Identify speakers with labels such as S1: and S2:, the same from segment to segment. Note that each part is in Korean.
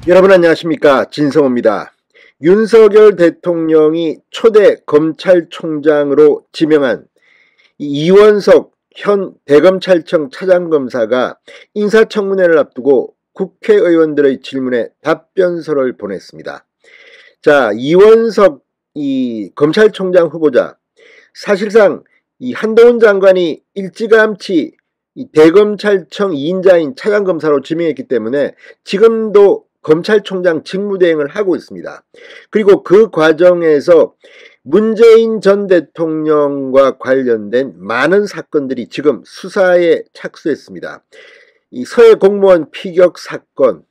S1: 여러분 안녕하십니까, 진성호입니다. 윤석열 대통령이 초대 검찰총장으로 지명한 이원석 현 대검찰청 차장검사가 인사청문회를 앞두고 국회의원들의 질문에 답변서를 보냈습니다. 자, 이원석 검찰총장 후보자, 사실상 한동훈 장관이 일찌감치 대검찰청 2인자인 차장검사로 지명했기 때문에 지금도 검찰총장 직무대행을 하고 있습니다. 그리고 그 과정에서 문재인 전 대통령과 관련된 많은 사건들이 지금 수사에 착수했습니다. 이 서해 공무원 피격 사건,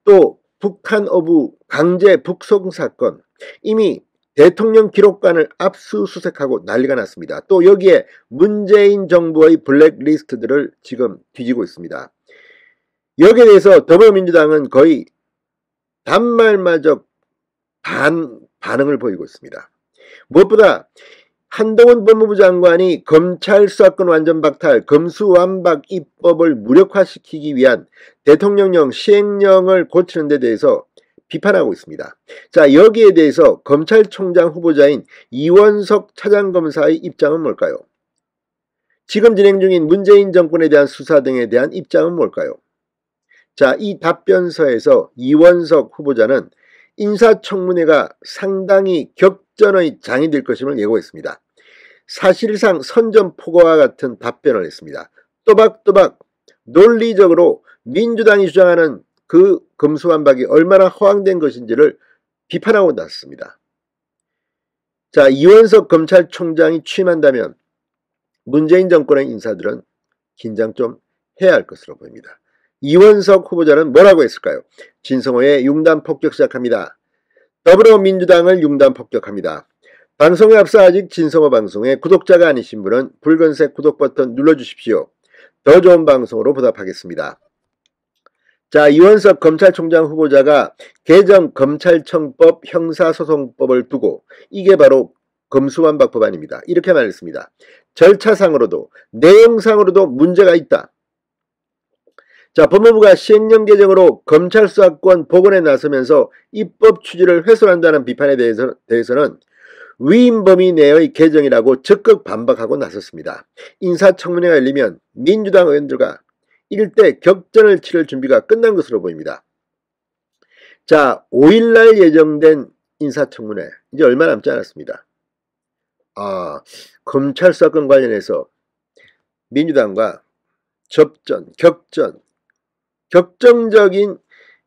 S1: 또 북한 어부 강제 북송 사건, 이미 대통령 기록관을 압수수색하고 난리가 났습니다. 또 여기에 문재인 정부의 블랙리스트들을 지금 뒤지고 있습니다. 여기에 대해서 더불어민주당은 거의 단말마저 반응을 보이고 있습니다. 무엇보다 한동훈 법무부 장관이 검찰 수사권 완전 박탈, 검수완박 입법을 무력화시키기 위한 대통령령 시행령을 고치는 데 대해서 비판하고 있습니다. 자, 여기에 대해서 검찰총장 후보자인 이원석 차장검사의 입장은 뭘까요? 지금 진행 중인 문재인 정권에 대한 수사 등에 대한 입장은 뭘까요? 자, 이 답변서에서 이원석 후보자는 인사청문회가 상당히 격전의 장이 될 것임을 예고했습니다. 사실상 선전포고와 같은 답변을 했습니다. 또박또박 논리적으로 민주당이 주장하는 그 검수완박이 얼마나 허황된 것인지를 비판하고 나섰습니다. 자, 이원석 검찰총장이 취임한다면 문재인 정권의 인사들은 긴장 좀 해야 할 것으로 보입니다. 이원석 후보자는 뭐라고 했을까요? 진성호의 융단 폭격 시작합니다. 더불어민주당을 융단 폭격합니다. 방송에 앞서 아직 진성호 방송에 구독자가 아니신 분은 붉은색 구독 버튼 눌러주십시오. 더 좋은 방송으로 보답하겠습니다. 자, 이원석 검찰총장 후보자가 개정 검찰청법 형사소송법을 두고 이게 바로 검수완박 법안입니다. 이렇게 말했습니다. 절차상으로도 내용상으로도 문제가 있다. 자, 법무부가 시행령 개정으로 검찰 수사권 복원에 나서면서 입법 취지를 훼손한다는 비판에 대해서는 위임 범위 내의 개정이라고 적극 반박하고 나섰습니다. 인사청문회가 열리면 민주당 의원들과 일대 격전을 치를 준비가 끝난 것으로 보입니다. 자, 5일날 예정된 인사청문회 이제 얼마 남지 않았습니다. 검찰 수사권 관련해서 민주당과 격정적인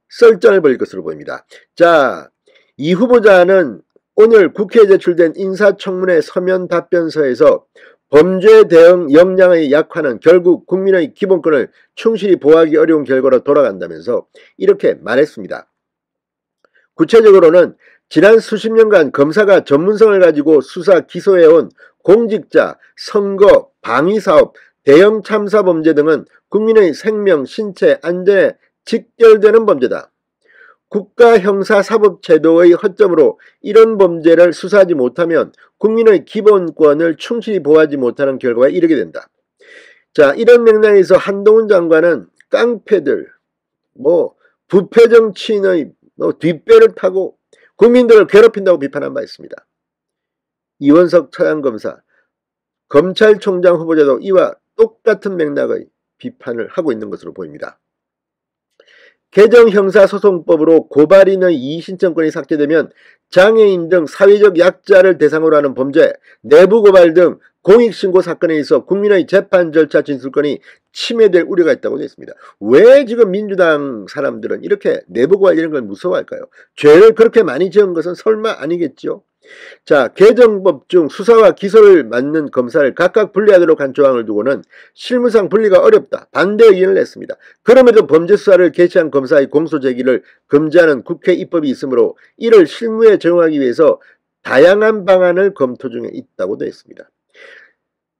S1: 썰전을 벌일 것으로 보입니다. 자, 이 후보자는 오늘 국회에 제출된 인사청문회 서면 답변서에서 범죄 대응 역량의 약화는 결국 국민의 기본권을 충실히 보호하기 어려운 결과로 돌아간다면서 이렇게 말했습니다. 구체적으로는 지난 수십 년간 검사가 전문성을 가지고 수사 기소해온 공직자, 선거, 방위사업, 대형 참사 범죄 등은 국민의 생명, 신체, 안전에 직결되는 범죄다. 국가 형사사법제도의 허점으로 이런 범죄를 수사하지 못하면 국민의 기본권을 충실히 보호하지 못하는 결과에 이르게 된다. 자, 이런 맥락에서 한동훈 장관은 깡패들, 부패 정치인의 뒷배를 타고 국민들을 괴롭힌다고 비판한 바 있습니다. 이원석 차장검사, 검찰총장 후보자도 이와 똑같은 맥락의 비판을 하고 있는 것으로 보입니다. 개정 형사소송법으로 고발인의 이의신청권이 삭제되면 장애인 등 사회적 약자를 대상으로 하는 범죄, 내부고발 등 공익신고 사건에 있어 국민의 재판 절차 진술권이 침해될 우려가 있다고 되어 있습니다. 왜 지금 민주당 사람들은 이렇게 내부고발 이런 걸 무서워할까요? 죄를 그렇게 많이 지은 것은 설마 아니겠죠? 자, 개정법 중 수사와 기소를 맡는 검사를 각각 분리하도록 한 조항을 두고는 실무상 분리가 어렵다. 반대 의견을 냈습니다. 그럼에도 범죄 수사를 개시한 검사의 공소 제기를 금지하는 국회 입법이 있으므로 이를 실무에 적용하기 위해서 다양한 방안을 검토 중에 있다고 되어 있습니다.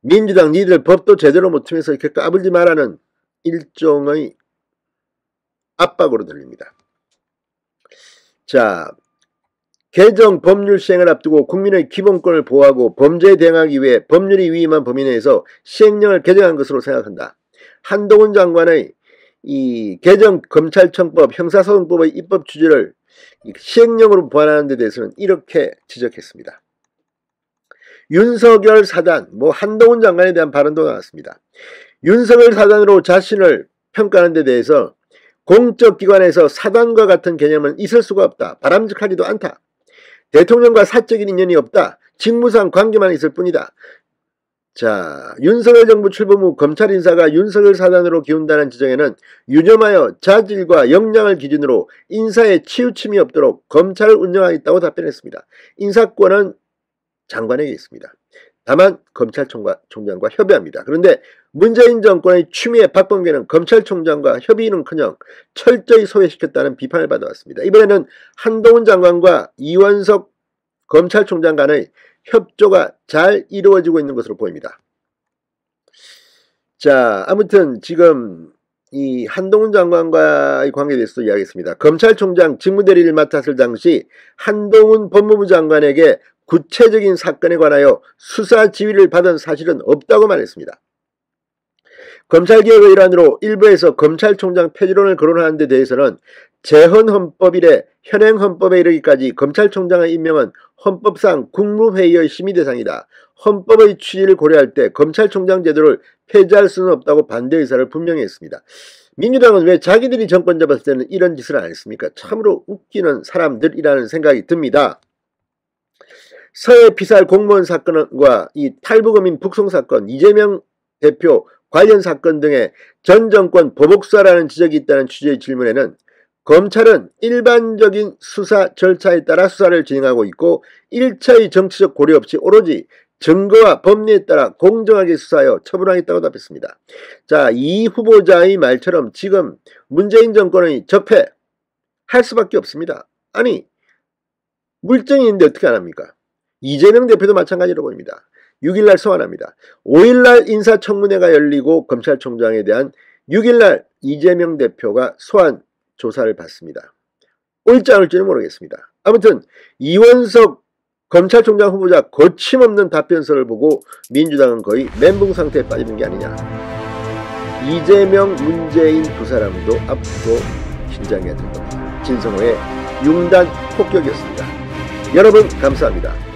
S1: 민주당 니들 법도 제대로 못하면서 이렇게 까불지 말라는 일종의 압박으로 들립니다. 자, 개정 법률 시행을 앞두고 국민의 기본권을 보호하고 범죄에 대응하기 위해 법률이 위임한 범위 내에서 시행령을 개정한 것으로 생각한다. 한동훈 장관의 이 개정 검찰청법 형사소송법의 입법 취지를 시행령으로 보완하는 데 대해서는 이렇게 지적했습니다. 윤석열 사단, 한동훈 장관에 대한 발언도 나왔습니다. 윤석열 사단으로 자신을 평가하는 데 대해서 공적 기관에서 사단과 같은 개념은 있을 수가 없다. 바람직하지도 않다. 대통령과 사적인 인연이 없다. 직무상 관계만 있을 뿐이다. 자, 윤석열 정부 출범 후 검찰 인사가 윤석열 사단으로 기운다는 지적에는 유념하여 자질과 역량을 기준으로 인사에 치우침이 없도록 검찰을 운영하겠다고 답변했습니다. 인사권은 장관에게 있습니다. 다만 검찰총장과 협의합니다. 그런데 문재인 정권의 추미애 박범계는 검찰총장과 협의는커녕 철저히 소외시켰다는 비판을 받아왔습니다. 이번에는 한동훈 장관과 이원석 검찰총장 간의 협조가 잘 이루어지고 있는 것으로 보입니다. 자, 아무튼 지금 이 한동훈 장관과의 관계에 대해서도 이야기했습니다. 검찰총장 직무대리를 맡았을 당시 한동훈 법무부 장관에게 구체적인 사건에 관하여 수사 지휘를 받은 사실은 없다고 말했습니다. 검찰개혁의 일환으로 일부에서 검찰총장 폐지론을 거론하는 데 대해서는 재헌헌법 이래 현행 헌법에 이르기까지 검찰총장의 임명은 헌법상 국무회의의 심의 대상이다. 헌법의 취지를 고려할 때 검찰총장 제도를 폐지할 수는 없다고 반대 의사를 분명히 했습니다. 민주당은 왜 자기들이 정권 잡았을 때는 이런 짓을 안 했습니까? 참으로 웃기는 사람들이라는 생각이 듭니다. 서해 피살 공무원 사건과 이 탈북어민 북송 사건, 이재명 대표 관련 사건 등의 전 정권 보복수사라는 지적이 있다는 취지의 질문에는 검찰은 일반적인 수사 절차에 따라 수사를 진행하고 있고 일차의 정치적 고려 없이 오로지 증거와 법리에 따라 공정하게 수사하여 처분하겠다고 답했습니다. 자, 이 후보자의 말처럼 지금 문재인 정권의 적폐할 수밖에 없습니다. 아니, 물증이 있는데 어떻게 안 합니까? 이재명 대표도 마찬가지로 보입니다. 6일날 소환합니다. 5일날 인사청문회가 열리고 검찰총장에 대한 6일날 이재명 대표가 소환 조사를 받습니다. 올지 안 올지는 모르겠습니다. 아무튼 이원석 검찰총장 후보자 거침없는 답변서를 보고 민주당은 거의 멘붕 상태에 빠지는 게 아니냐. 이재명, 문재인 두 사람도 앞으로 긴장해야 될 겁니다. 진성호의 융단 폭격이었습니다. 여러분 감사합니다.